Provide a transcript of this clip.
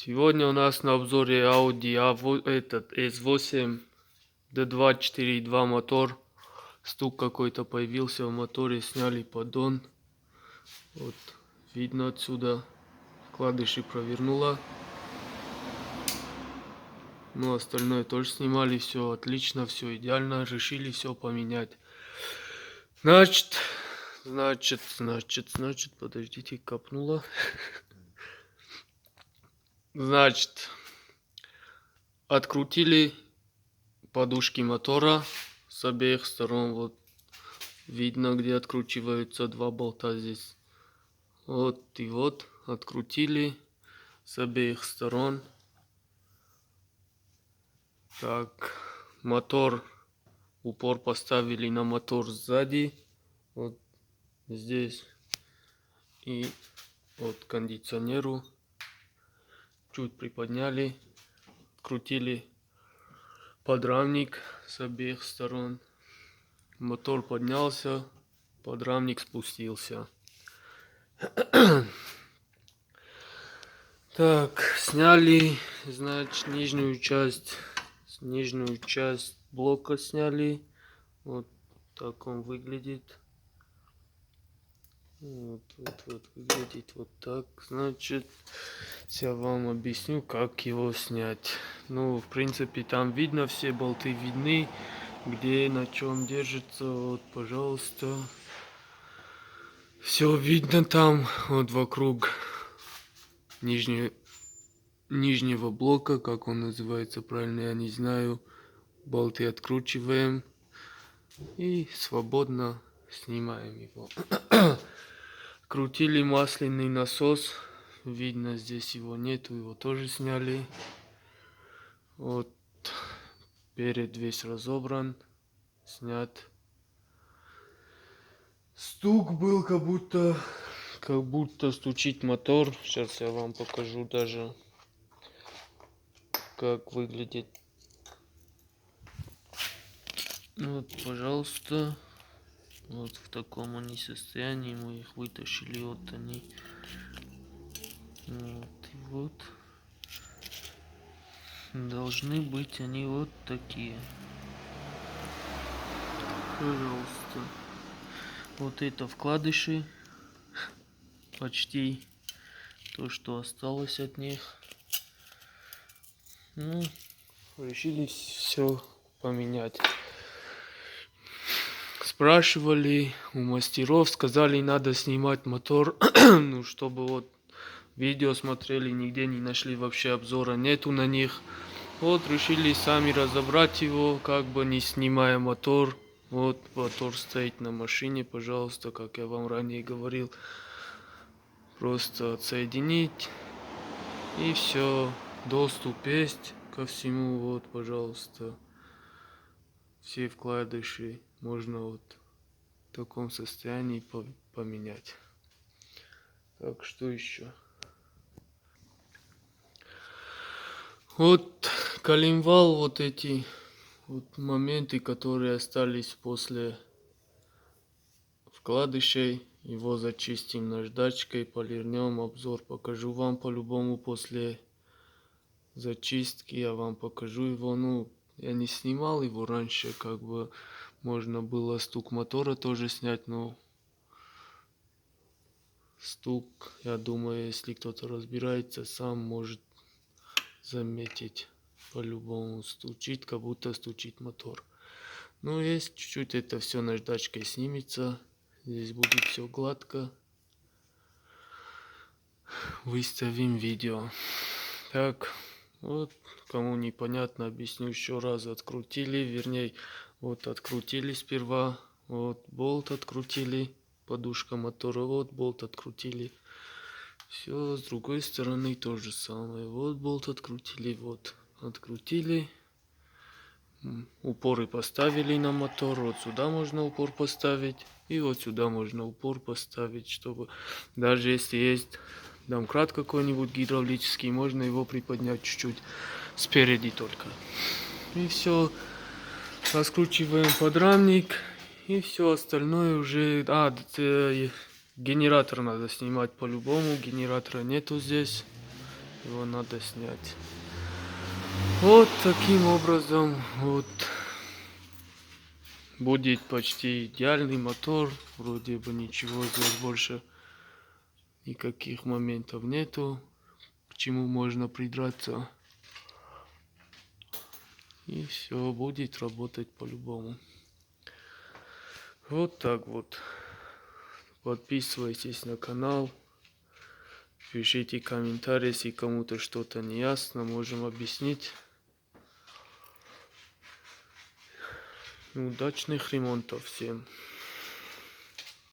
Сегодня у нас на обзоре Audi S8 D2 4.2 мотор. Стук какой-то появился в моторе, сняли поддон. Вот видно отсюда. Вкладыши провернула. Ну, остальное тоже снимали, все отлично, все идеально. Решили все поменять. Значит, подождите, копнула. Значит, открутили подушки мотора с обеих сторон. Вот видно, где откручиваются два болта здесь. Вот и вот открутили с обеих сторон. Так, мотор, упор поставили на мотор сзади. Вот здесь. И вот кондиционеру чуть приподняли, крутили подрамник с обеих сторон. Мотор поднялся, подрамник спустился. Так, сняли, значит, нижнюю часть блока сняли. Вот так он выглядит. Вот выглядит вот так. Значит, я вам объясню, как его снять. Ну, в принципе, там видно, все болты видны, где на чем держится. Вот, пожалуйста. Все видно там, вот вокруг нижнего блока, как он называется правильно, я не знаю. Болты откручиваем и свободно снимаем его. Крутили масляный насос. Видно, здесь его нету, его тоже сняли. Вот перед весь разобран, снят. Стук был, как будто стучит мотор. Сейчас я вам покажу даже, как выглядит. Вот, пожалуйста. Вот в таком они состоянии. Мы их вытащили. Вот они. Вот и вот. Должны быть они вот такие. Пожалуйста. Вот это вкладыши. Почти то, что осталось от них. Ну, решили все поменять. Спрашивали у мастеров, сказали, надо снимать мотор, ну, чтобы вот видео смотрели, нигде не нашли, вообще обзора нету на них. Вот решили сами разобрать его, как бы не снимая мотор. Вот мотор стоит на машине, пожалуйста, как я вам ранее говорил. Просто отсоединить и все. Доступ есть ко всему, вот, пожалуйста. Все вкладыши можно вот в таком состоянии поменять. Так, что еще? Вот коленвал, вот эти вот моменты, которые остались после вкладышей, его зачистим наждачкой, полирнем, обзор покажу вам по-любому после зачистки, я вам покажу его. Ну, я не снимал его раньше, как бы можно было стук мотора тоже снять, но стук, я думаю, если кто-то разбирается, сам может заметить. По-любому стучит, как будто стучит мотор. Ну, есть чуть-чуть это все наждачкой снимется. Здесь будет все гладко. Выставим видео. Так, вот, кому непонятно, объясню еще раз. Открутили, вернее, вот открутили сперва. Вот болт открутили, подушка мотора, вот болт открутили. Все, с другой стороны то же самое. Вот болт открутили, вот открутили. Упоры поставили на мотор. Вот сюда можно упор поставить. И вот сюда можно упор поставить, чтобы даже если есть домкрат какой-нибудь гидравлический, можно его приподнять чуть-чуть спереди только. И все. Раскручиваем подрамник. И все остальное уже... генератор надо снимать по-любому. Генератора нету здесь. его надо снять. Вот таким образом вот будет почти идеальный мотор. Вроде бы ничего здесь больше никаких моментов нету, к чему можно придраться. И все будет работать по-любому. Вот так вот. Подписывайтесь на канал. Пишите комментарии, если кому-то что-то не ясно, можем объяснить. Удачных ремонтов всем.